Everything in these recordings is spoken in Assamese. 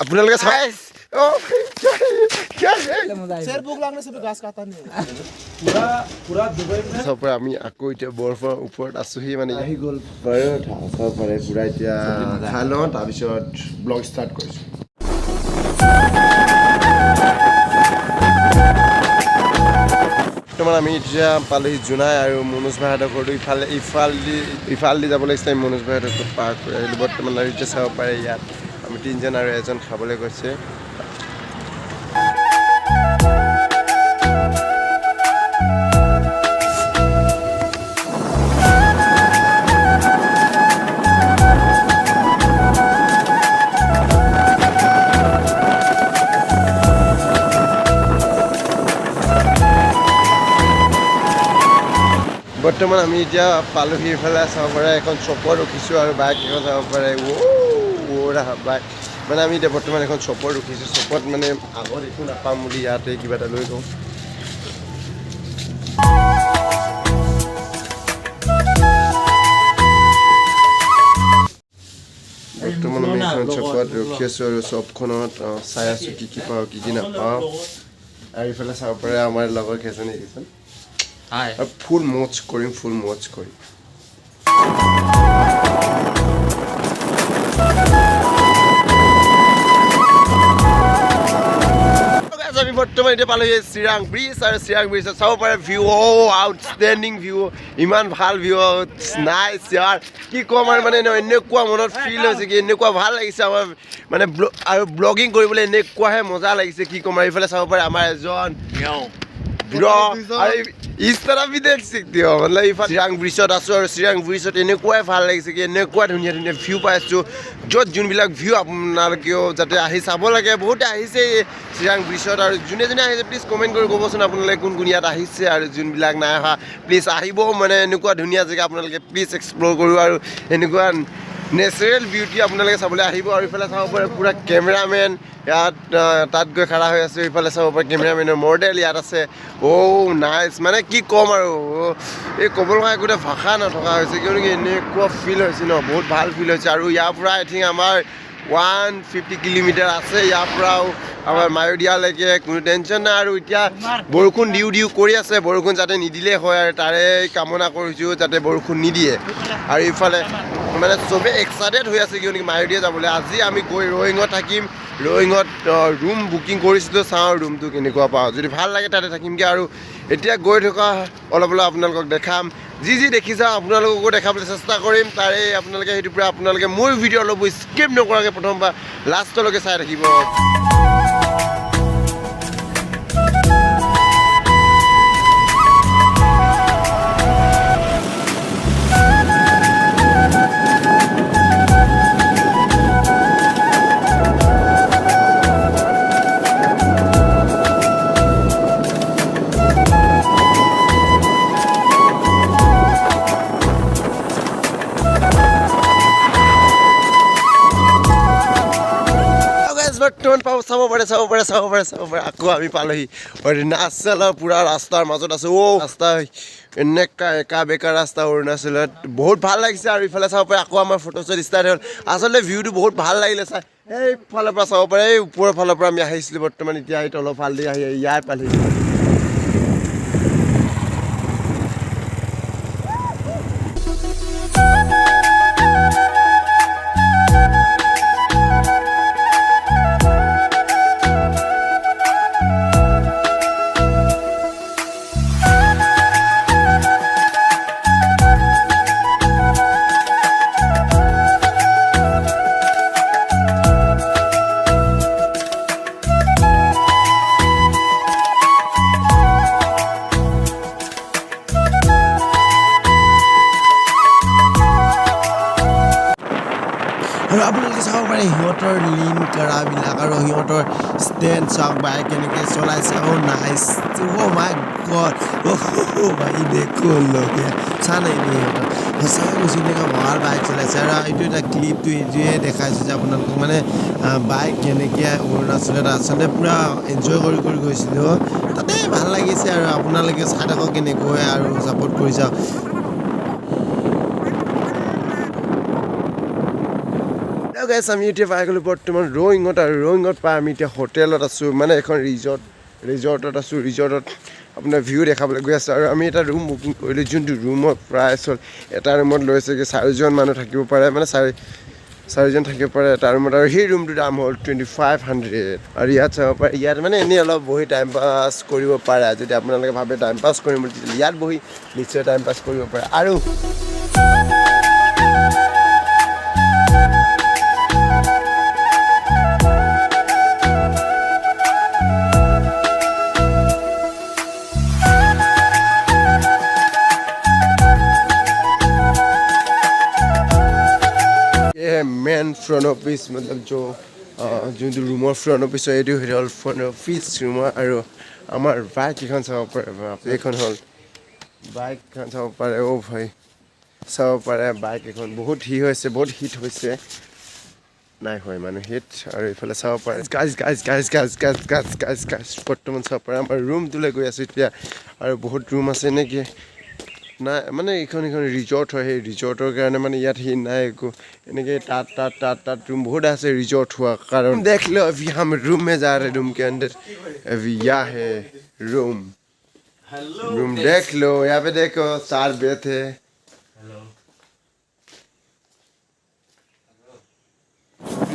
আপোনালোকে চাই আমি আকৌ এতিয়া বৰফৰ ওপৰত আছোহি মানে আহি গ'ল বাৰু চাব পাৰে পুৰা এতিয়া খাই লওঁ তাৰপিছত ব্লগ ষ্টাৰ্ট কৰিছোঁ বৰ্তমান আমি এতিয়া পালোহি জোনাই আৰু মনোজ ভাইহঁতৰ ঘৰটো ইফালেদি যাব লাগিছিলে আমি মনোজ ভাইহঁতৰ ঘৰত পাৰ কৰি আহিলোঁ বৰ্তমান আৰু এতিয়া চাব পাৰে ইয়াত আমি তিনিজন আৰু এজন খাবলৈ গৈছে বৰ্তমান আমি এতিয়া পালোহি ইফালে চাব পাৰে এখন শ্বপত ৰখিছোঁ আৰু বাইক এখন চাব পাৰে বাইক মানে আমি এতিয়া বৰ্তমান এখন শ্বপত ৰখিছোঁ শ্বপত মানে আগত একো নাপাম বুলি ইয়াতে কিবা এটা লৈ লওঁ বৰ্তমান আমি এখন শ্বপত ৰখি আছোঁ আৰু শ্বপখনত চাই আছোঁ কি পাওঁ কি নাপাওঁ আৰু ইফালে চাব পাৰে আমাৰ লগৰ কেইজনী দেখিছোন ফুল মচ কৰিম আমি বৰ্তমান এতিয়া পালোহি চিৰাং ব্ৰিজ আৰু চিৰাং ব্ৰিজত চাব পাৰে ভিউ আউটষ্টেণ্ডিং ভিউ ইমান ভাল ভিউ নাইচ ইয়াৰ কি ক'ম আৰু মানে এনেকুৱা মনত ফিল হৈছে কি এনেকুৱা ভাল লাগিছে আমাৰ মানে আৰু ব্লগিং কৰিবলৈ এনেকুৱাহে মজা লাগিছে কি ক'ম আৰু এইফালে চাব পাৰে আমাৰ এজন इस तरह भी देख सकते हो मतलब चिरांग ब्रिजत आसो और चिरांग ब्रिजत এনেকুৱাই ভাল লাগিছে কি এনেকুৱা ধুনীয়া ধুনীয়া ভিউ পাইছো য'ত যোনবিলাক ভিউ আপোনালোকেও যাতে আহি চাব লাগে বহুতে আহিছে চিৰাং ব্ৰিজত আৰু যোনে যোনে আহিছে প্লিজ কমেণ্ট কৰি ক'বচোন আপোনালোকে কোন কোন ইয়াত আহিছে আৰু যোনবিলাক নাই অহা প্লিজ আহিব মানে এনেকুৱা ধুনীয়া জেগা আপোনালোকে প্লিজ এক্সপ্ল'ৰ কৰিব আৰু এনেকুৱা নেচাৰেল বিউটি আপোনালোকে চাবলৈ আহিব আৰু ইফালে চাব পাৰে পুৰা কেমেৰামেন ইয়াত তাত গৈ খাৰা হৈ আছে ইফালে চাব পাৰে কেমেৰামেনৰ মডেল ইয়াত আছে নাইচ মানে কি ক'ম আৰু এই ক'ব লগা একোটা ভাষা নথকা হৈছে কিয়নো এনেকুৱা ফিল হৈছে ন বহুত ভাল ফিল হৈছে আৰু ইয়াৰ পৰা আই থিংক আমাৰ 150 কিলোমিটাৰ আছে ইয়াৰ পৰাও আমাৰ মায়দিয়ালৈকে কোনো টেনশ্যন নাই আৰু এতিয়া বৰষুণ দিউ কৰি আছে বৰষুণ যাতে নিদিলে হয় আৰু তাৰে কামনা কৰিছোঁ যাতে বৰষুণ নিদিয়ে আৰু ইফালে মানে চবে এক্সাইটেড হৈ আছে কিয়নো মায়দিয়া যাবলৈ আজি আমি গৈ ৰয়িঙত থাকিম ৰয়িঙত ৰুম বুকিং কৰিছিলোঁ চাওঁ ৰুমটো কেনেকুৱা পাওঁ যদি ভাল লাগে তাতে থাকিমগৈ আৰু এতিয়া গৈ থকা অলপ আপোনালোকক দেখাম যি দেখিছা আপোনালোককো দেখাবলৈ চেষ্টা কৰিম তাৰে আপোনালোকে সেইটো পৰা আপোনালোকে মোৰ ভিডিঅ' অলপ স্কিপ নকৰাকৈ প্ৰথমবাৰ লাষ্টলৈকে চাই থাকিব চাব পাৰে আকৌ আমি পালোহি অৰুণাচলৰ পুৰা ৰাস্তাৰ মাজত আছো ৰাস্তা এনেকা একা বেকা ৰাস্তা অৰুণাচলত বহুত ভাল লাগিছে আৰু ইফালে চাব পাৰে আকৌ আমাৰ ফটো শ্বট ষ্টাৰ্ট হ'ল আচলতে ভিউটো বহুত ভাল লাগিলে চাই এইফালৰ পৰা চাব পাৰে এই ওপৰৰ ফালৰ পৰা আমি আহিছিলোঁ বৰ্তমান এতিয়া এই তলৰ ফালদি আহি ইয়াৰ পালোহি আৰু আপোনালোকে চাব পাৰে সিহঁতৰ লিন কৰাবিলাক আৰু সিহঁতৰ ষ্টেণ্ড চাওক বাইক কেনেকৈ চলাইছে নাইচ মাই গড ভাই দেখো লগে চা নাই সিহঁতৰ সঁচাকৈ কৈছোঁ এনেকৈ ভাল বাইক চলাইছে আৰু এইটো এটা ক্লিপটো এইটোৱে দেখাইছোঁ যে আপোনালোকক মানে বাইক কেনেকৈ অৰুণাচলত আচলতে পূৰা এনজয় কৰি গৈছিলোঁ তাতে ভাল লাগিছে আৰু আপোনালোকে চাই থাকক কেনেকৈ আৰু ছাপোৰ্ট কৰি যাওক গাইছ আমি এতিয়া পাই গ'লোঁ বৰ্তমান ৰয়িঙত আৰু ৰয়িঙত পাই আমি এতিয়া হোটেলত আছোঁ মানে এখন ৰিজৰ্টত আছোঁ ৰিজৰ্টত আপোনাৰ ভিউ দেখাবলৈ গৈ আছোঁ আৰু আমি এটা ৰুম বুকিং কৰিলোঁ যোনটো ৰুমৰ প্ৰাইচ হ'ল এটা ৰুমত লৈছে কি 4জন মানুহ থাকিব পাৰে মানে 4জন থাকিব পাৰে এটা ৰুমত আৰু সেই ৰুমটোৰ দাম হ'ল 2500 আৰু ইয়াত চাব পাৰে ইয়াত মানে এনেই অলপ বহি টাইম পাছ কৰিব পাৰে যদি আপোনালোকে ভাবে টাইম পাছ কৰিম বুলি ইয়াত বহি নিশ্চয় টাইম পাছ কৰিব পাৰে আৰু मेन फ्रंट ऑफिस मतलब जो रूमर फ्रंट ऑफिस है ये हल फ्रंट ऑफिस रूम और आमार बाइक सब पे हल बाइक सब पे ओ भाई सब पे बाइक बहुत बहुत हिट होइसे নাই হয় মানে হিট আৰু ইফালে চাব পাৰে গাইজ বৰ্তমান চাব পাৰে আমাৰ ৰুমটোলৈ গৈ আছোঁ এতিয়া আৰু বহুত ৰুম আছে নেকি নাই মানে এইখন ৰিজৰ্ট হয় সেই ৰিজৰ্টৰ কাৰণে মানে ইয়াত সি নাই একো এনেকৈ তাত ৰুম বহুত আছে ৰিজৰ্ট হোৱা কাৰণ देख लो अभी हम रूम में जा रहे रूम के अंदर अभी यह है रूम देख लो यहाँ पे देखो 4 बेड है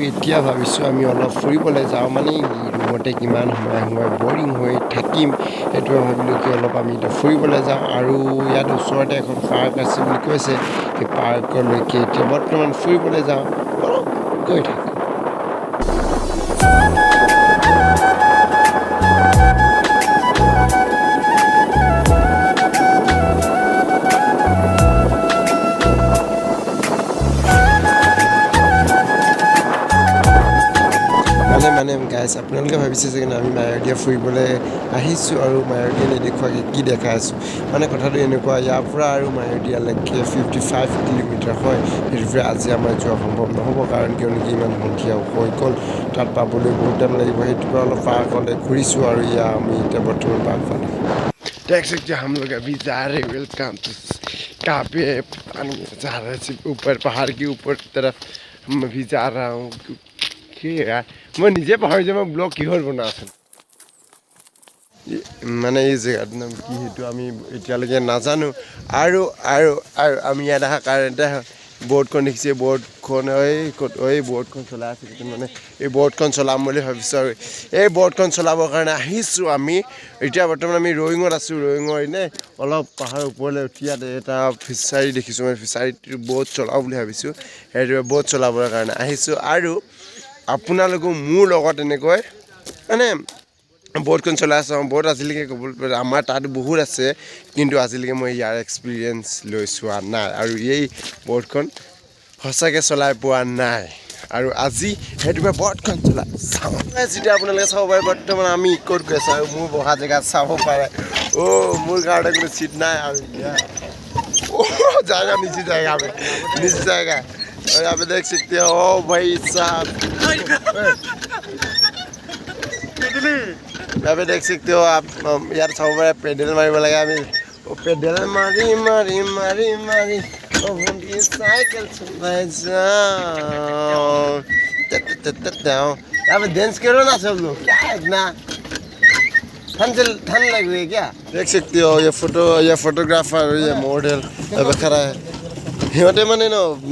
এতিয়া ভাবিছোঁ আমি অলপ ফুৰিবলৈ যাওঁ মানে ৰুমতে কিমান সময় বৰিং হৈ থাকিম সেইটো ভাবিলোঁ কি অলপ আমি এতিয়া ফুৰিবলৈ যাওঁ আৰু ইয়াত ওচৰতে এখন পাৰ্ক আছে বুলি কৈছে সেই পাৰ্কলৈকে এতিয়া বৰ্তমান ফুৰিবলৈ যাওঁ গৈ থাকোঁ মানে গাইছ আপোনালোকে ভাবিছে যে আমি মায়'দিয়া ফুৰিবলৈ আহিছোঁ আৰু মায়'দিয়া নেদেখুৱাকৈ কি দেখাই আছোঁ মানে কথাটো এনেকুৱা ইয়াৰ পৰা আৰু মায়'দিয়ালৈকে 55 কিলোমিটাৰ হয় সেইটোৱে আজি আমাৰ যোৱা সম্ভৱ নহ'ব কাৰণ কিয়নো কি ইমান সন্ধিয়া হৈ গ'ল তাত পাবলৈ বহুত টাইম লাগিব সেইটোৰ পৰা অলপ পাৰ্কলৈ ঘূৰিছোঁ আৰু ইয়াৰ আমি এতিয়া বৰ্তমান পাৰ্কলৈ देख सकते हो हम लोग अभी जा रहे हैं वेलकम कहाँ पे जा रहे हैं ऊपर पहाड़ के ऊपर तरफ हम अभी जा रहा हूँ मैं निजे पहाड़ जा मैं ब्लॉग किहर बना মানে এই জেগাৰ নাম কি সেইটো আমি এতিয়ালৈকে নাজানো আৰু আমি ইয়াত অহা কাৰণতে বৰ্ডখন দেখিছে বৰ্ডখন এই বৰ্ডখন চলাই আছে মানে এই বৰ্ডখন চলাম বুলি ভাবিছোঁ আৰু এই বৰ্ডখন চলাবৰ কাৰণে আহিছোঁ আমি এতিয়া বৰ্তমান আমি ৰয়িঙত আছোঁ ৰয়িঙৰ এনে অলপ পাহাৰৰ ওপৰলৈ উঠি ইয়াত এটা ফিচাৰী দেখিছোঁ মই ফিচাৰীটো ব'ট চলাওঁ বুলি ভাবিছোঁ সেইটো ব'ট চলাবৰ কাৰণে আহিছোঁ আৰু আপোনালোকো মোৰ লগত এনেকৈ মানে ব'টখন চলাই আছোঁ ব'ট আজিলৈকে ক'বলৈ আমাৰ তাত বহুত আছে কিন্তু আজিলৈকে মই ইয়াৰ এক্সপিৰিয়েঞ্চ লৈ চোৱা নাই আৰু এই ব'টখন সঁচাকৈ চলাই পোৱা নাই আৰু আজি সেইটোৱে ব'টখন চলাই চাওঁ যেতিয়া আপোনালোকে চাব পাৰে বৰ্তমান আমি ক'ত গৈ আছোঁ আৰু মোৰ বহা জেগাত চাব পাৰে মোৰ কাৰণে কোনো চিট নাই আৰু জায়গা নিচি জায়গা और यहाँ पे देख सकते हो ओ भाई साहब यहाँ पे देख सकते हो आप यार सब पेडल मारिब लगे आमी पेडल मारी ओ भंटी साइकिल चलाए जाओ यहाँ पे डांस करो ना सब लोग क्या इतना ठंड लग रही है क्या देख सकते हो ये फोटोग्राफर ये मॉडल अब खड़ा है সিহঁতে মানে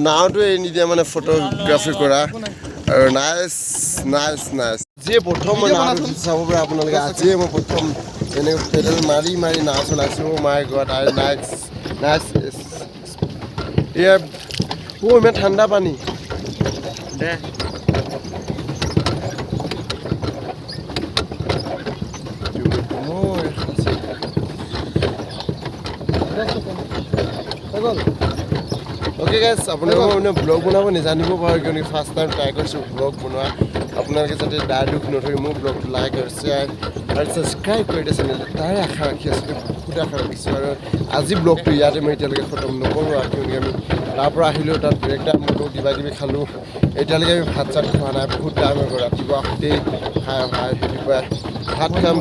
নাওটো এৰি নিদিয়ে মানে ফটোগ্ৰাফি কৰা আৰু নাইচ যে প্ৰথম নাওটো চাব পাৰে আপোনালোকে আজিয়ে মই প্ৰথম এনেকৈ পেডেল মাৰি নাও চলাইছোঁ মাই গড আই নাইচ ইয়াৰ ইমান ঠাণ্ডা পানী দে ओके गाइस আপোনালোকে মানে ব্লগ বনাব নিজানিব পাৰে কিয়নো ফাৰ্ষ্ট টাইম ট্ৰাই কৰিছোঁ ব্লগ বনোৱা আপোনালোকে যাতে দায় দুখ নধৰি মোৰ ব্লগটো লাইক আৰু শ্বেয়াৰ আৰু ছাবস্ক্ৰাইব কৰি দিয়ে চেনেলটো তাৰে আশা ৰাখি আছোঁ বহুত আশা ৰাখিছোঁ আৰু আজি ব্লগটো ইয়াতে মই এতিয়ালৈকে খতম নকৰোঁ আৰু কিয়নো আমি তাৰ পৰা আহিলোঁ তাত ব্ৰেক টাইম ল'লোঁ কিবা কিবি খালোঁ এতিয়ালৈকে আমি ভাত চাত খোৱা নাই বহুত টাইম হৈ গ'ল ৰাতিপুৱা গোটেই খাই ৰাতিপুৱা ভাত খাম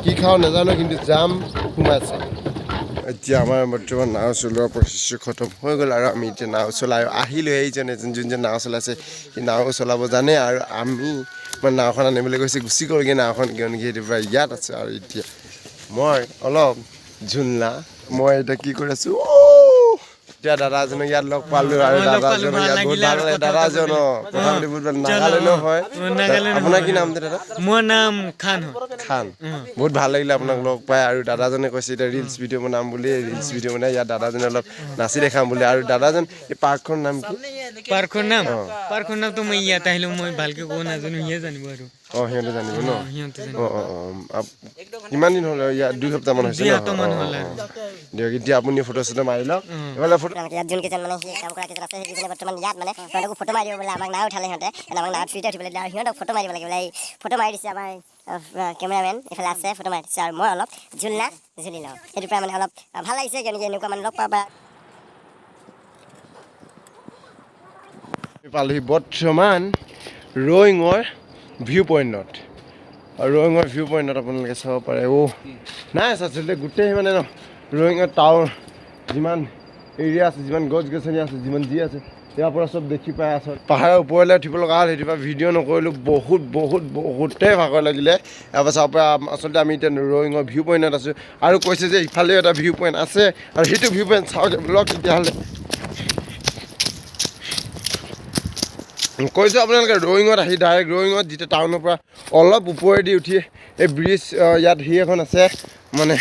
কি খাওঁ নাজানো কিন্তু যাম সোমাইছে এতিয়া আমাৰ বৰ্তমান নাও চলোৱা প্ৰচেছ খতম হৈ গ'ল আৰু আমি এতিয়া নাও চলাই আহিলোঁ এইজন যোনজন নাও চলাইছে সি নাও চলাব জানে আৰু আমি মানে নাওখন আনিবলৈ গৈছে গুচি গ'লগৈ নাওখন কিয়নো সেইটো পৰা ইয়াত আছে আৰু এতিয়া মই অলপ ঝুলনা মই এতিয়া কি কৰি আছোঁ এতিয়া দাদাজনক ইয়াত লগ পালোঁ আৰু দাদাজনক ইয়াত বহুত ভাল লাগে দাদাজন কথা পাতি বহুত ভাল নাগালেণ্ডৰ হয় আপোনাৰ কি নাম দাদা মোৰ নাম খান খান বহুত ভাল লাগিলে আপোনাক লগ পাই আৰু দাদাজনে কৈছে এতিয়া ৰিলছ ভিডিঅ' বনাম বুলি ৰিলছ ভিডিঅ' বনাই ইয়াত দাদাজনে অলপ নাচি দেখাম বুলি আৰু দাদাজন এই পাৰ্কখনৰ নাম কি পাৰ্কখনৰ নামটো মই ইয়াত আহিলোঁ মই ভালকৈ ক'ব নাজানো সিয়ে জানিব আৰু সিহঁতে জানিব ন কিমান দিন হ'ল ইয়াত 2 সপ্তাহমান হৈছে দিয়ক এতিয়া আপুনি ফটো চটো মাৰি লওক ইয়াত যোন কেইজন মানে কাম কৰা কেইজন আছে সেইকেইজনে বৰ্তমান ইয়াত মানে সিহঁতকো ফটো মাৰি দিব বোলে আমাক নাও উঠালে সিহঁতে আমাক নাৱত ফ্ৰীতে উঠিবলৈ দিলে আৰু সিহঁতক ফটো মাৰিব লাগে বোলে এই ফটো মাৰি দিছে আমাৰ কেমেৰামেন এইফালে আছে ফটো মাৰি দিছে আৰু মই অলপ ঝুলি লওঁ সেইটো পৰা মানে অলপ ভাল লাগিছে কিয়নো এনেকুৱা মানে লগ পাবা পালোহি বৰ্তমান ৰয়িঙৰ ভিউ পইণ্টত আৰু ৰয়িঙৰ ভিউ পইণ্টত আপোনালোকে চাব পাৰে নাই আচলতে গোটেই মানে ন ৰয়িঙৰ টাউন যিমান এৰিয়া আছে যিমান গছ গছনি আছে যিমান যি আছে ইয়াৰ পৰা চব দেখি পাই আছোঁ পাহাৰৰ ওপৰলৈ উঠিব লগা হ'ল সেইটো পৰা ভিডিঅ' নকৰিলোঁ বহুতেই ভাগৰ লাগিলে ইয়াৰ পৰা চাব পৰা আচলতে আমি এতিয়া ৰয়িঙৰ ভিউ পইণ্টত আছোঁ আৰু কৈছে যে ইফালেও এটা ভিউ পইণ্ট আছে আৰু সেইটো ভিউ পইণ্ট চাওক ব্লগ তেতিয়াহ'লে কৈছোঁ আপোনালোকে ৰয়িঙত আহি ডাইৰেক্ট ৰয়িঙত যেতিয়া টাউনৰ পৰা অলপ ওপৰেদি উঠি এই ব্ৰিজ ইয়াত এখন আছে মানে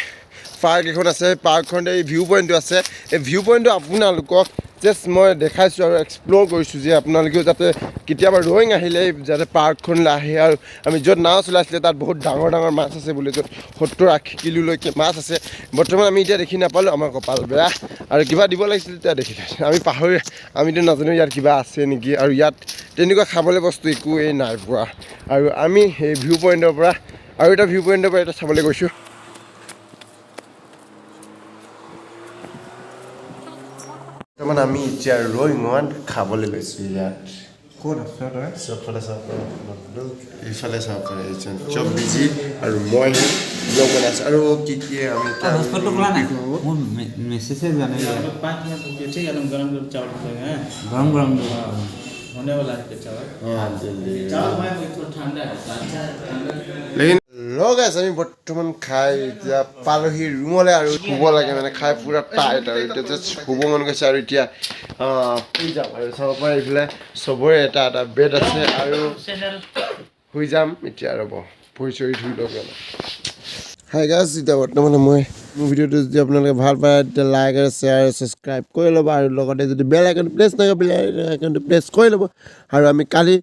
পাৰ্ক এখন আছে পাৰ্কখনতে এই ভিউ পইণ্টটো আছে এই ভিউ পইণ্টটো আপোনালোকক জাষ্ট মই দেখাইছোঁ আৰু এক্সপ্ল'ৰ কৰিছোঁ যে আপোনালোকেও যাতে কেতিয়াবা ৰয়িং আহিলে যাতে পাৰ্কখনলৈ আহে আৰু আমি য'ত নাও চলাইছিলে তাত বহুত ডাঙৰ মাছ আছে বুলি য'ত 70-80 কিলোলৈকে মাছ আছে বৰ্তমান আমি এতিয়া দেখি নাপালোঁ আমাৰ কপাল বেয়া আৰু কিবা দিব লাগিছিল তেতিয়া দেখিলোঁ আমি আমিতো নাজানো ইয়াত কিবা আছে নেকি আৰু ইয়াত তেনেকুৱা খাবলৈ বস্তু একোৱেই নাই পোৱা আৰু আমি সেই ভিউ পইণ্টৰ পৰা আৰু এটা ভিউ পইণ্টৰ পৰা এটা চাবলৈ গৈছোঁ বৰ্তমান আমি এতিয়া ৰয়িঙত খাবলৈ লৈছোঁ ইয়াত ক'ত আছে তই চবফালে চাব পাৰে ইফালে চাব পাৰে চব বিজি আৰু মই ব্লগ বনাইছোঁ আৰু কি আমি আমি বৰ্তমান খাই এতিয়া পালোহি ৰুমলৈ আৰু শুব লাগে মানে খাই পুৰা টাইট আৰু এতিয়া জাষ্ট শুব মন গৈছে আৰু এতিয়া শুই যাম আৰু চাব পাৰে এইফালে চবৰে এটা বেড আছে আৰু শুই যাম এতিয়া ৰ'ব ভৰি চৰি ধুই লওক হাই গাইজ এতিয়া বৰ্তমান মই মোৰ ভিডিঅ'টো যদি আপোনালোকে ভাল পায় তেতিয়া লাইক আৰু শ্বেয়াৰ আৰু ছাবস্ক্ৰাইব কৰি ল'ব আৰু লগতে যদি বেল আইকনটো প্ৰেছ নকৰে বেল আইকনটো প্ৰেছ কৰি ল'ব আৰু আমি কালি